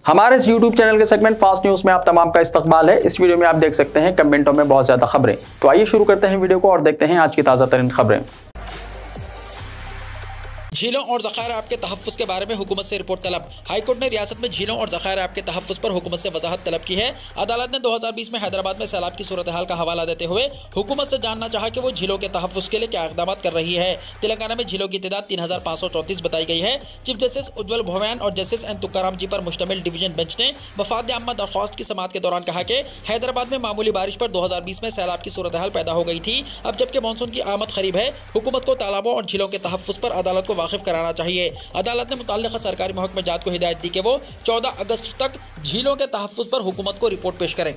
हमारे इस YouTube channel के सेगमेंट फास्ट न्यूज में आप तमाम का इस्तकबाल है। इस वीडियो में आप देख सकते हैं कमेंटों में बहुत ज्यादा खबरें। तो आइए शुरू करते हैं वीडियो को और देखते हैं आज की ताज़ा तरीन खबरें। झीलों और ज़खायर ऐप के तहफ़्फ़ुज़ के बारे में हुकूमत से रिपोर्ट तलब। हाईकोर्ट ने रियासत में झीलों और ज़खायर ऐप के तहफ़्फ़ुज़ पर हुकूमत से वजाहत तलब की है। अदालत ने 2020 में हैदराबाद में सैलाब की सूरत हाल का हवाला देते हुए हुकूमत से जानना चाहा कि वो झीलों के तहफ़्फ़ुज़ के लिए क्या इक़दाम कर रही है। तेलंगाना में झीलों की तादाद 3534 बताई गई है। चीफ जस्टिस उज्ज्वल भोवैन और जस्टिस एन तुकाराम जी पर मुश्तमिल डिवीजन बेंच ने मफाद आम्मा दरख्वास्त की समाअत के दौरान कहा कि हैदराबाद में मामूली बारिश पर 2020 में सैलाब की सूरत हाल पैदा हो गई थी। अब जबकि मानसून की आमद करीब है, हुकूमत को तालाबों और झीलों के तहफ़्फ़ुज़ पर अदालत को वाकिफ कराना चाहिए। अदालत ने मुताल्लिक़ा सरकारी महकमे जात को हिदायत दी कि वो 14 अगस्त तक झीलों के तहफ़्फ़ुज़ पर हुकूमत को रिपोर्ट पेश करें।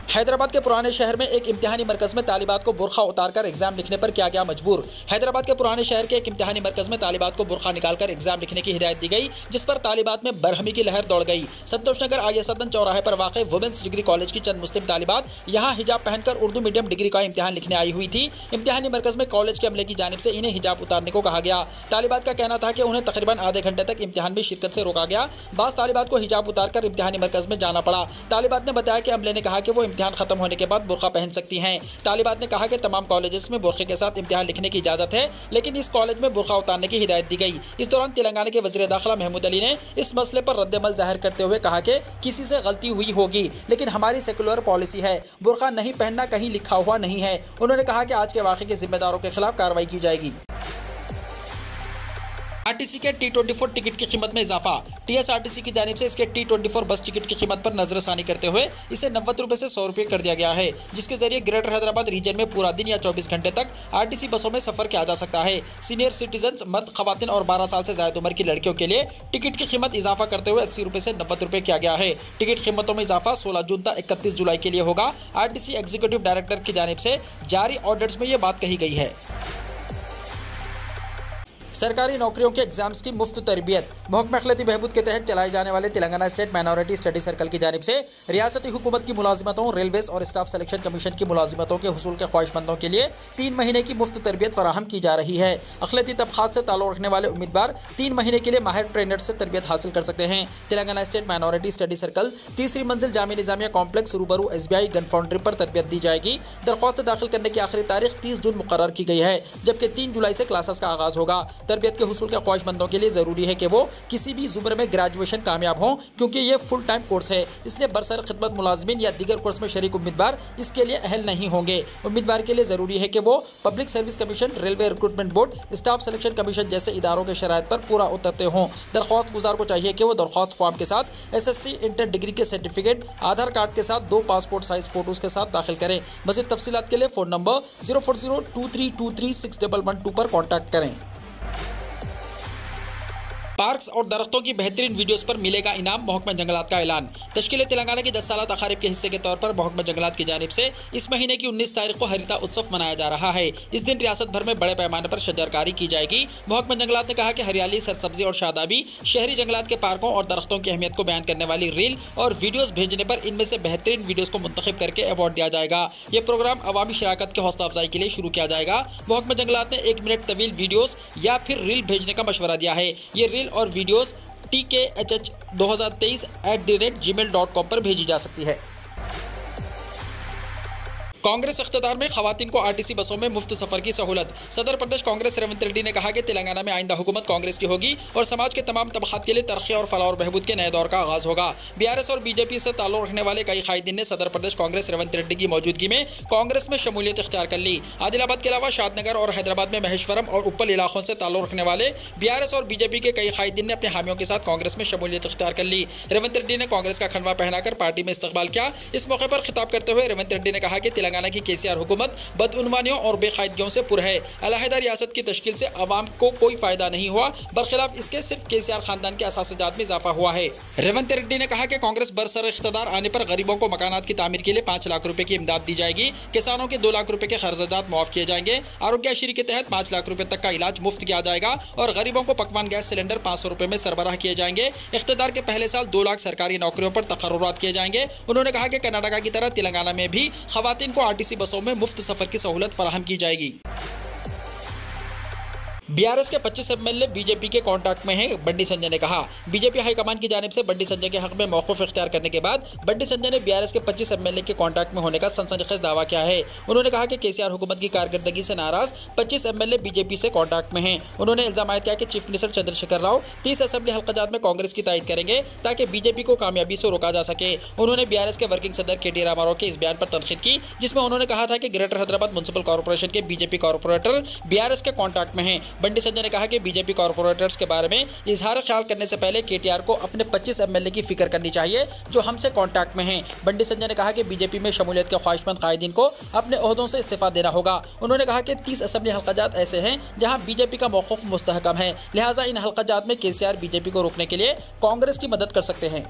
हैदराबाद के पुराने शहर में एक इम्तिहानी मरकज़ में तालिबात को बुरखा उतारकर एग्जाम लिखने पर किया गया मजबूर। हैदराबाद के पुराने शहर के एक इम्तिहानी मरकज़ में तालिबात को बुरखा निकालकर एग्जाम लिखने की हिदायत दी गई, जिस पर तालिबात में बरहमी की लहर दौड़ गई। संतोषनगर आइए सदन चौराहे पर वाक़ वुमेंस डिग्री कॉलेज की चंद मुस्लिम तालिबात यहाँ हिजाब पहनकर उर्दू मीडियम डिग्री का इम्तिहान लिखने आई हुई थी। इम्तिहानी मरकज़ में कॉलेज के अमले की जानिब से इन्हें हिजाब उतारने को कहा गया। तालिबात का कहना था कि उन्हें तकरीबन आधे घंटे तक इम्तिहान में शिरकत से रोका गया। बाज़ तालिबात को हिजाब उतारकर इम्तिहानी मरकज़ में जाना पड़ा। तालिबात ने बताया कि अमले ने कहा कि वो इम्तिहान खत्म होने के बाद बुर्का पहन सकती हैं। तालिबात ने कहा कि तमाम कॉलेजेस में बुर्के के साथ इम्तिहान लिखने की इजाजत है, लेकिन इस कॉलेज में बुर्का उतारने की हिदायत दी गई। इस दौरान तेलंगाना के वज़ीर दाखिला महमूद अली ने इस मसले पर रद्द-ए-अमल जाहिर करते हुए कहा कि किसी से गलती हुई होगी, लेकिन हमारी सेकुलर पॉलिसी है, बुर्का नहीं पहनना कहीं लिखा हुआ नहीं है। उन्होंने कहा कि आज के वाक़े के जिम्मेदारों के खिलाफ कार्रवाई की जाएगी। आरटीसी के T24 टिकट की कीमत में इजाफा। टीएसआरटीसी की जानिब से इसके T24 बस टिकट की कीमत पर नजरसानी करते हुए इसे 90 रुपये से 100 रुपये कर दिया गया है, जिसके जरिए ग्रेटर हैदराबाद रीजन में पूरा दिन या 24 घंटे तक आरटीसी बसों में सफर किया जा सकता है। सीनियर सिटीजन, मर्द, खवातीन और 12 साल से ज्यादा उम्र की लड़कियों के लिए टिकट की कीमत इजाफा करते हुए 80 रुपये से 90 रुपये किया गया है। टिकट कीमतों में इजाफा 16 जून तक 31 जुलाई के लिए होगा। आरटीसी एग्जीक्यूटिव डायरेक्टर की जानिब से जारी ऑर्डर्स में ये बात कही गई है। सरकारी नौकरियों के एग्जाम्स की मुफ्त तरबियत। महकमा अखलाती बहबूद के तहत चलाए जाने वाले Telangana state minority study circle की जानिब से रियासती हुकूमत की मुलाजिमतों, रेलवेज और स्टाफ सिलेक्शन कमीशन की मुलाजिमतों के हुसूल के ख्वाहिशमंदों के लिए 3 महीने की मुफ्त तरबियत फराहम की जा रही है। अखलाती तबकात से ताल्लुक़ रखने वाले उम्मीदवार 3 महीने के लिए माहिर ट्रेनर से तरबियत हासिल कर सकते हैं। Telangana state minority study circle 3री मंजिल जामिया निज़ामिया कॉम्प्लेक्स रूबरू SBI गन फाउंड्री पर तरबियत दी जाएगी। दरख्वास्त दाखिल करने की आखिरी तारीख 30 जून मुकर्रर की गई है, जबकि 3 जुलाई से क्लासेस का आगाज होगा। तरबियत के हुसूल ख्वाहिशमंदों के लिए जरूरी है कि वो किसी भी जुम्रे में ग्रेजुएशन कामयाब हों, क्योंकि ये फुल टाइम कोर्स है। इसलिए बरसर खिदमत मुलाजमिन या दीगर कोर्स में शरीक उम्मीदवार इसके लिए अहल नहीं होंगे। उम्मीदवार के लिए जरूरी है कि वो public service commission, railway recruitment board, staff selection commission जैसे इदारों के शराइत पर पूरा उतरते हों। दरख्वास्त गुजार को चाहिए कि वो दरख्वास्त फॉर्म के साथ SSC इंटर डिग्री के सर्टिफिकेट, आधार कार्ड के साथ 2 पासपोर्ट साइज फोटोज के साथ दाखिल करें। मज़ीद तफसीलात के लिए फ़ोन नंबर 04023236112 पर कॉन्टैक्ट करें। पार्क्स और दरख्तों की बेहतरीन वीडियोस पर मिलेगा इनाम। महकमा जंगलात का ऐलान। तश्कील तेलंगाना की 10 साला तकारीब के हिस्से के तौर पर महकमा जंगलात की जानिब से इस महीने की 19 तारीख को हरिता उत्सव मनाया जा रहा है। इस दिन रियासत भर में बड़े पैमाने पर शजरकारी की जाएगी। महकमा जंगलात ने कहा कि हरियाली, सरसब्जी और शादाबी शहरी जंगलात के पार्कों और दरख्तों की अहमियत को बयान करने वाली रील और वीडियोस भेजने पर इनमें से बेहतरीन वीडियोस को मुंतखब करके अवार्ड दिया जाएगा। ये प्रोग्राम अवामी शराकत के हौसला अफजाई के लिए शुरू किया जाएगा। महकमा जंगलात ने 1 मिनट तवील वीडियोस या फिर रील भेजने का मशवरा दिया है। ये रील और वीडियोस TKHH2023@gmail.com पर भेजी जा सकती है। कांग्रेस इख्तियार में खवातीन को आरटीसी बसों में मुफ्त सफर की सहूलत। सदर प्रदेश कांग्रेस रेवंत रेड्डी ने कहा कि तेलंगाना में आइंदा हुकूमत कांग्रेस की होगी और समाज के तमाम तबकात के लिए तरक्की और फलाह और बहबूद के नए दौर का आगाज होगा। BRS और BJP से ताल्लुक़ रखने वाले कई कायदीन ने सदर प्रदेश कांग्रेस रेवंत रेड्डी की मौजूदगी में कांग्रेस में शमूलियत इख्तियार कर ली। आदिलाबाद के अलावा शादनगर और हैदराबाद में महेश्वरम और उप्पल इलाकों से ताल्लुक़ रखने वाले BRS और BJP के कई कायदीन ने अपने हामियों के साथ कांग्रेस में शमूलियत इख्तियार कर ली। रेवंत रेड्डी ने कांग्रेस का खंडवा पहनाकर पार्टी में इस्तकबाल किया। इस मौके पर खिताब करते हुए रेवंत रेड्डी ने कहा कि तेलंगाना की KCR हुकूमत बदउनवानियों और बेकायदगियों से पुर है। अलहदा रियासत की तश्कील से अवाम को कोई फायदा नहीं हुआ, बरखिलाफ इसके सिर्फ KCR खानदान के असासजात में इजाफा हुआ है। रेवंत रेड्डी ने कहा कि कांग्रेस बरसर इख्तियार आने पर गरीबों को मकानात की तामीर के लिए 5 लाख रुपए की इमदाद दी जाएगी। किसानों के 2 लाख रुपए के खर्चात मुआफ किए जाएंगे। आरोग्यश्री के तहत 5 लाख रुपए तक का इलाज मुफ्त किया जाएगा और गरीबों को पकवान गैस सिलेंडर 500 रुपए में सरबराह किए जाएंगे। इख्तियार के पहले साल 2 लाख सरकारी नौकरियों पर तकर्रुरात किए जाएंगे। उन्होंने कहा कि कर्नाटका की तरह तेलंगाना में भी खवातीन को आरटीसी बसों में मुफ्त सफर की सहूलत फराहम की जाएगी। बीआरएस के 25 एमएलए बीजेपी के कांटेक्ट में हैं, बंडी संजय ने कहा। बीजेपी हाईकमान की जानिब से बंडी संजय के हक में मौक़िफ़ इख्तियार करने के बाद बंडी संजय ने बीआरएस के 25 एमएलए के कांटेक्ट में होने का सनसनीखेज दावा किया है। उन्होंने कहा कि केसीआर हुकूमत की कारकर्दगी से नाराज 25 एमएलए बीजेपी से कांटेक्ट में हैं। उन्होंने इल्जाम किया कि chief minister Chandrashekar Rao 30 assembly हल्काजात में कांग्रेस की तायद करेंगे ताकि बीजेपी को कामयाबी से रोका जा सके। उन्होंने बीआरएस के वर्किंग सदर केटी रामाराव के इस बयान पर तनकीद की, जिसमें उन्होंने कहा था कि ग्रेटर हैदराबाद म्युनिसिपल कॉर्पोरेशन के बीजेपी कॉर्पोरेटर बीआरएस के कांटेक्ट में हैं। बंडी संजय ने कहा कि बीजेपी कॉर्पोरेटर्स के बारे में इजहार ख्याल करने से पहले केटीआर को अपने 25 एमएलए की फिक्र करनी चाहिए जो हमसे कांटेक्ट में हैं। बंडी संजय ने कहा कि बीजेपी में शमूलियत के ख्वाहिशमंद कायदीन को अपने ओहदों से इस्तीफा देना होगा। उन्होंने कहा कि 30 असेंबली हल्काजात ऐसे हैं जहां बीजेपी का मौक़िफ़ मुस्तहकम है, लिहाजा इन हल्काजात में केसीआर बीजेपी को रोकने के लिए कांग्रेस की मदद कर सकते हैं।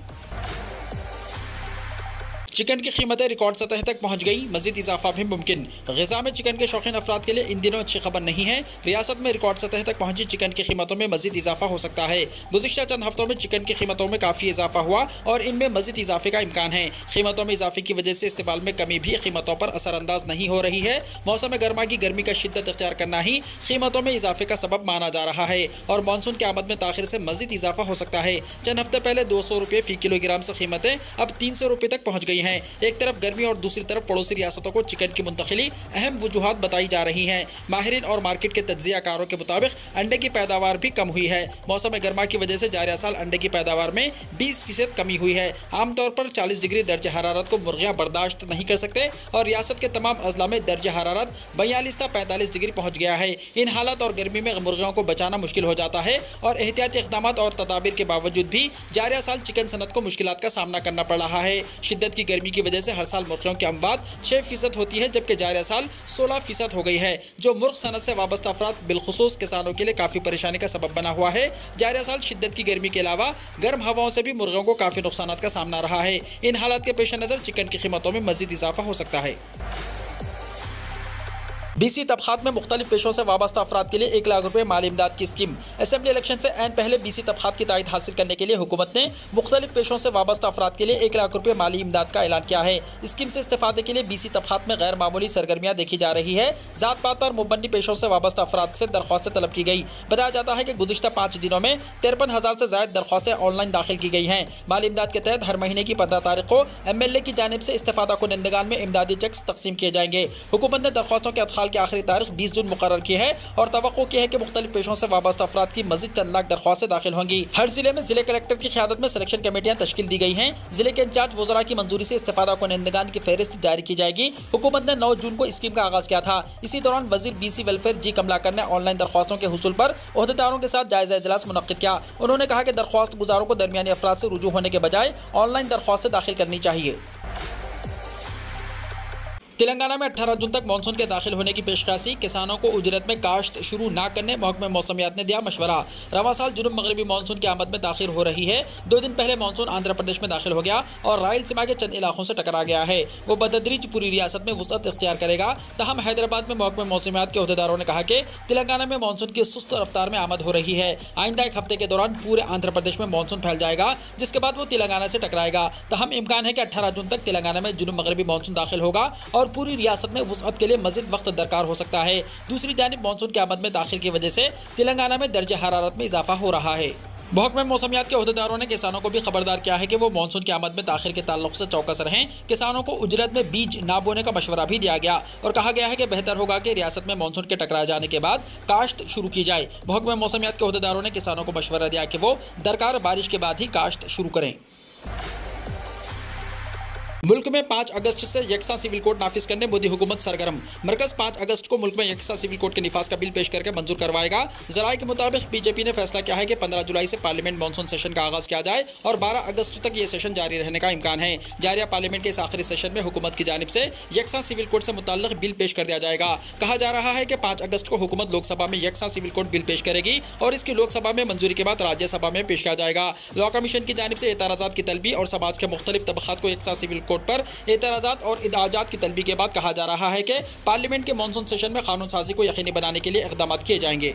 चिकन की कीमतें रिकॉर्ड सतह तक पहुंच गई, मजीद इजाफा भी मुमकिन। ग़िज़ा में चिकन के शौकीन अफराद के लिए इन दिनों अच्छी खबर नहीं है। रियासत में रिकॉर्ड सतह तक पहुंची चिकन की कीमतों में मजीद इजाफा हो सकता है। गुज़िश्ता चंद हफ्तों में चिकन की कीमतों में काफ़ी इजाफा हुआ और इनमें मजीद इजाफे का इम्कान है। कीमतों में इजाफे की वजह से इस्तेमाल में कमी भी कीमतों पर असरअंदाज नहीं हो रही है। मौसम गर्मा की गर्मी का शिद्दत इख्तियार करना ही कीमतों में इजाफे का सबब माना जा रहा है और मानसून की आमद में ताखिर से मजीद इजाफा हो सकता है। चंद हफ्ते पहले 200 रुपये फ़ी किलोग्राम से कीमतें अब 300 रुपये तक पहुँच गई हैं। एक तरफ गर्मी और दूसरी तरफ पड़ोसी रियासतों को चिकन की मुंतकिली अहम वजूहात बताई जा रही हैं। माहिरीन और मार्केट के तज्जियाकारों के मुताबिक अंडे की पैदावार भी कम हुई है। मौसम गर्मा की वजह से जारिया साल अंडे की पैदावार में 20% कमी हुई है। आमतौर पर 40 डिग्री दर्ज हरारत को मुर्गियां बर्दाश्त नहीं कर सकते और रियासत के तमाम अजला में दर्ज हरारत 42 से 45 डिग्री पहुँच गया है। इन हालात और गर्मी में मुर्गियों को बचाना मुश्किल हो जाता है और एहतियाती इक़दामात और तदाबीर के बावजूद भी जारिया साल चिकन सनत को मुश्किलात का सामना करना पड़ रहा है। शिद्दत की गर्मी की वजह से हर साल मुर्गियों की आमद 6% होती है, जबकि जारिया साल 16% हो गई है, जो मुर्ग सनत से वाबस्ता अफराद बिलखुसूस किसानों के लिए काफ़ी परेशानी का सबब बना हुआ है। जारिया साल शिद्दत की गर्मी के अलावा गर्म हवाओं से भी मुर्गियों को काफ़ी नुकसानात का सामना रहा है। इन हालात के पेश नज़र चिकन की कीमतों में मज़ीद इजाफा हो सकता है। बीसी तबक़ात में मुख्तलिफ पेशों से वाबस्ता अफराद के लिए 1 लाख रुपये माली इमदाद की स्कीम। असेंबली इलेक्शन से ऐन पहले बीसी तबक़ात की तायद हासिल करने के लिए हुकूमत ने मुख्तलिफ पेशों से वाबस्ता अफराद के लिए 1 लाख रुपये माली इमदाद का ऐलान किया है। स्कीम से इस्तेफादे के लिए बीसी तबक़ात में गैर मामूली सरगर्मियाँ देखी जा रही है। ज़ात पात पर मुबन्नी पेशों से वाबस्ता अफराद से दरख्वास्तें तलब की गई। बताया जाता है कि गुज़िश्ता 5 दिनों में 53,000 से ज़ायद दरख्वास्तें ऑनलाइन दाखिल की गई हैं। माली इमदाद के तहत हर महीने की 15 तारीख को एमएलए की जानिब से इस्तेफादा कुनंदगान में इमदादी चेक्स तकसीम किए जाएंगे। हुकूमत ने दरख्वास्तों के अदखाल की आखिरी तारीख 20 जून मुकर्रर की है और तवक्को की है कि मुख्तलिफ पेशों से वाबस्ता अफराद की मज़ीद चंद लाख दरख्वास्तें दाखिल होंगी। हर जिले में जिले कलेक्टर की क़यादत में सिलेक्शन कमेटियां तश्कील दी गई हैं। जिले के इंचार्ज वज़रा की मंजूरी से इस्तेफादा कुनंदगान की फहरिस्त जारी की जाएगी। हुकूमत ने 9 जून को स्कीम का आगाज़ किया था। इसी दौरान वज़ीर बीसी वेलफेयर जी कमलाकर ने ऑनलाइन दरख्वास्तों के हुसूल पर ओहदेदारों के साथ जायज़ा इजलास मुनक्किद किया। उन्होंने कहा कि दरख्वास्त गुजारों को दरमियानी अफराद से रुजू होने के बजाय ऑनलाइन दरख्वास्तें दाखिल करनी चाहिए। तेलंगाना में 18 जून तक मानसून के दाखिल होने की पेशकशी। किसानों को उजरत में काश्त शुरू न करने महकमे मौसमियात ने दिया मशवरा। रवा साल जुनूब मगरबी मानसून की आमद में दाखिल हो रही है। 2 दिन पहले मानसून आंध्र प्रदेश में दाखिल हो गया और रायलसीमा के चंद इलाकों से टकरा गया है। वो बतदरीज पूरी रियासत में वुसअत इख्तियार करेगा। तहम हैदराबाद में महकमे मौसमियात के ओहदेदारों ने कहा कि तेलंगाना में मानसून की सुस्त रफ्तार में आमद हो रही है। आइंदा एक हफ्ते के दौरान पूरे आंध्र प्रदेश में मानसून फैल जाएगा, जिसके बाद वो तेलंगाना से टकराएगा। तहम इम्कान है कि 18 जून तक तेलंगाना में जुनूब मगरबी मानसून दाखिल होगा और पूरी रियासत में वुसअत के लिए मज़ीद वक्त दरकार हो सकता है। दूसरी जानिब मानसून की आमद में दाखिल की वजह से तेलंगाना में दर्जे हरारत में इजाफा हो रहा है। महकमे मौसमियात के ओहदेदारों ने किसानों को भी खबरदार किया है कि वो मानसून की आमद में ताखिर के ताल्लुक से चौकस रहें। किसानों को उजरत में बीज ना बोने का मशवरा भी दिया गया और कहा गया है कि बेहतर होगा कि रियासत में मानसून के टकरा जाने के बाद काश्त शुरू की जाए। महकमे मौसमियात के ओहदेदारों ने किसानों को मशवरा दिया कि वो दरकार बारिश के बाद ही काश्त शुरू करें। मुल्क में 5 अगस्त से यकसा सिविल कोड नाफिज करने मोदी हुकूमत सरगर्म। मरकज 5 अगस्त को मुल्क में यकसा सिविल कोड के निफाज का बिल पेश करके मंजूर करवाएगा। जराये के मुताबिक बीजेपी ने फैसला किया है कि 15 जुलाई से पार्लियामेंट मानसून सेशन का आगाज किया जाए और 12 अगस्त तक ये सेशन जारी रहने का इम्कान है। जारिया पार्लियामेंट के इस आखिरी सेशन में हुकूमत की जानिब से यकसा सिविल कोड से मुताल्लिक बिल पेश कर दिया जाएगा। कहा जा रहा है कि 5 अगस्त को हुकूमत लोकसभा में यकसा सिविल कोड बिल पेश करेगी और इसकी लोकसभा में मंजूरी के बाद राज्यसभा में पेश किया जाएगा। लॉ कमीशन की जानिब से एतराज़ात की तलबी और समाज के मुख्तलिफ तबक़ात को यकसा सिविल कोड पर एतराज़ात और इदाजात की तलबी के बाद कहा जा रहा है कि पार्लियामेंट के मानसून सेशन में कानून साजी को यकीनी बनाने के लिए इक़दामात किए जाएंगे।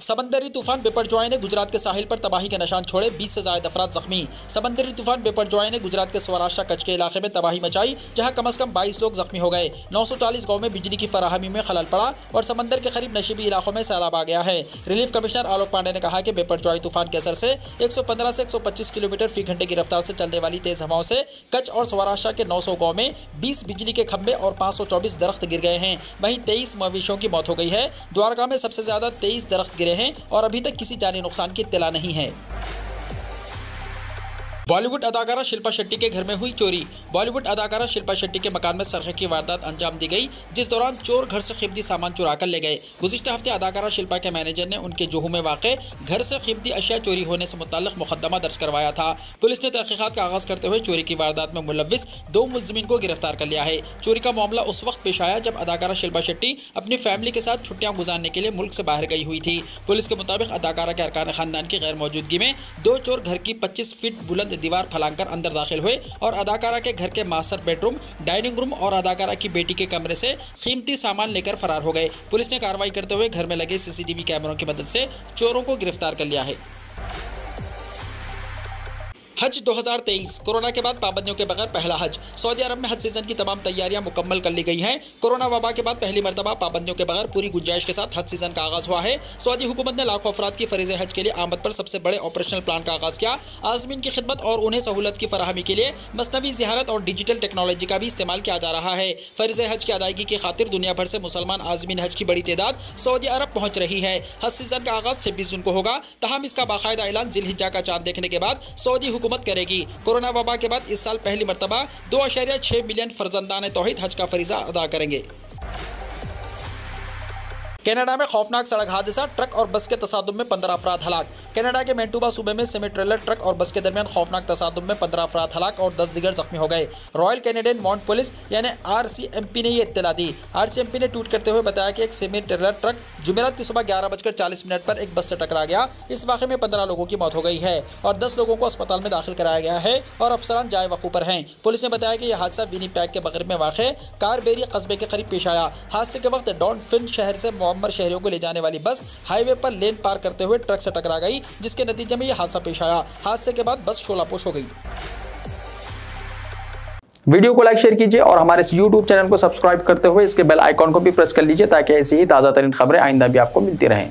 समंदरी तूफान बिपरजॉय ने गुजरात के साहिल पर तबाही के निशान छोड़े, 20 से ज्यादा अफराद जख्मी। समंदरी तूफान बिपरजॉय ने गुजरात के सौराष्ट्र कच्छ के इलाके में तबाही मचाई, जहां कम से कम 22 लोग जख्मी हो गए। 940 गांव में बिजली की फराहमी में खलल पड़ा और समंदर के करीब नशीबी इलाकों में सैलाब आ गया है। रिलीफ कमिश्नर आलोक पांडे ने कहा कि बिपरजॉय तूफान के असर से 115 से 125 किलोमीटर फी घंटे की रफ्तार से चलने वाली तेज हवाओं से कच्छ और सौराष्ट्र के 900 गाँव में 20 बिजली के खंभे और 524 दरख्त गिर गए हैं। वहीं 23 मवेशियों की मौत हो गई है। द्वारका में सबसे ज्यादा 23 दरख्त गिरे हैं और अभी तक किसी जानी नुकसान की इत्तला नहीं है। बॉलीवुड अदाकारा शिल्पा शेट्टी के घर में हुई चोरी। बॉलीवुड अदाकारा शिल्पा शेट्टी के मकान में सरखे की वारदात अंजाम दी गई, जिस दौरान चोर घर से कीमती सामान चुरा कर ले गए। गुज़िश्ता हफ्ते अदाकारा शिल्पा के मैनेजर ने उनके जुहू में वाक़े घर से कीमती अशिया चोरी होने से मुताल्लिक़ मुकदमा दर्ज करवाया था। पुलिस ने तहक़ीक़ात का आगाज़ करते हुए चोरी की वारदात में मुलव्विस 2 मुलज़िमीन को गिरफ्तार कर लिया है। चोरी का मामला उस वक्त पेश आया जब अदाकारा शिल्पा शेट्टी अपनी फैमिली के साथ छुट्टियां गुजारने के लिए मुल्क से बाहर गई हुई थी। पुलिस के मुताबिक अदाकारा के अरकान ख़ानदान की गैर मौजूदगी में 2 चोर घर की 25 फीट बुलंद दीवार फलांकर अंदर दाखिल हुए और अदाकारा के घर के मास्टर बेडरूम, डाइनिंग रूम और अदाकारा की बेटी के कमरे से कीमती सामान लेकर फरार हो गए। पुलिस ने कार्रवाई करते हुए घर में लगे सीसीटीवी कैमरों की मदद से चोरों को गिरफ्तार कर लिया है। हज 2023 कोरोना के बाद पाबंदियों के बगैर पहला हज। सऊदी अरब में हज सीजन की तमाम तैयारियां मुकम्मल कर ली गई हैं। कोरोना वबा के बाद पहली मरतबा पाबंदियों के बगैर पूरी गुंजाइश के साथ हज सीजन का आगाज हुआ है। सऊदी हुकूमत ने लाखों अफराद की फरीज़े हज के लिए आमद पर सबसे बड़े ऑपरेशनल प्लान का आगाज किया। आज़मीन की खिदमत और उन्हें सहूलत की फराहमी के लिए मसनवी ज़ियारत और डिजिटल टेक्नोलॉजी का भी इस्तेमाल किया जा रहा है। फरीज़े हज की अदायगी की खातिर दुनिया भर से मुसलमान आज़मीन हज की बड़ी तादाद सऊदी अरब पहुँच रही है। हज सीजन का आगाज 26 जून को होगा, तहम इसका बाकायदा ऐलान ज़िलहिज्जा का चांद देखने के बाद सऊदी हुकूमत करेगी। कोरोना वबा के बाद इस साल पहली मरतबा 2.6 मिलियन फर्जंदान तौहीद हज का फरीज़ा अदा करेंगे। कनाडा में खौफनाक सड़क हादसा, ट्रक और बस के तसादुम में 15 अफराद हलाक। कनाडा के मैनटूबा सूबे में सेमी ट्रेलर ट्रक और बस के दरमियान खौफनाक तसादुम में 15 अफराद हलाक और 10 दिगर जख्मी हो गए। रॉयल कैनेडियन माउंट पुलिस यानी RCMP ने ये इत्तला दी। RCMP ने ट्वीट करते हुए बताया कि एक सेमी ट्रेलर ट्रक जुमेरात की सुबह 11:40 पर एक बस से टकरा गया। इस वाक़े में 15 लोगों की मौत हो गई है और 10 लोगों को अस्पताल में दाखिल कराया गया है और अफसरान जाए वक़ू पर हैं। पुलिस ने बताया कि यह हादसा विनीपेग के मग़रिब में वाक़े कारबेरी कस्बे के करीब पेश आया। हादसे के वक्त डॉनफिन शहर से मुअम्मर शहरियों को ले जाने वाली बस हाईवे पर लेन पार करते हुए ट्रक से टकरा गई, जिसके नतीजे में यह हादसा पेश आया। हादसे के बाद बस शोलापोश हो गई। वीडियो को लाइक शेयर कीजिए और हमारे इस YouTube चैनल को सब्सक्राइब करते हुए इसके बेल आइकॉन को भी प्रेस कर लीजिए ताकि ऐसी ही ताज़ा तरीन खबरें आइंदा भी आपको मिलती रहें।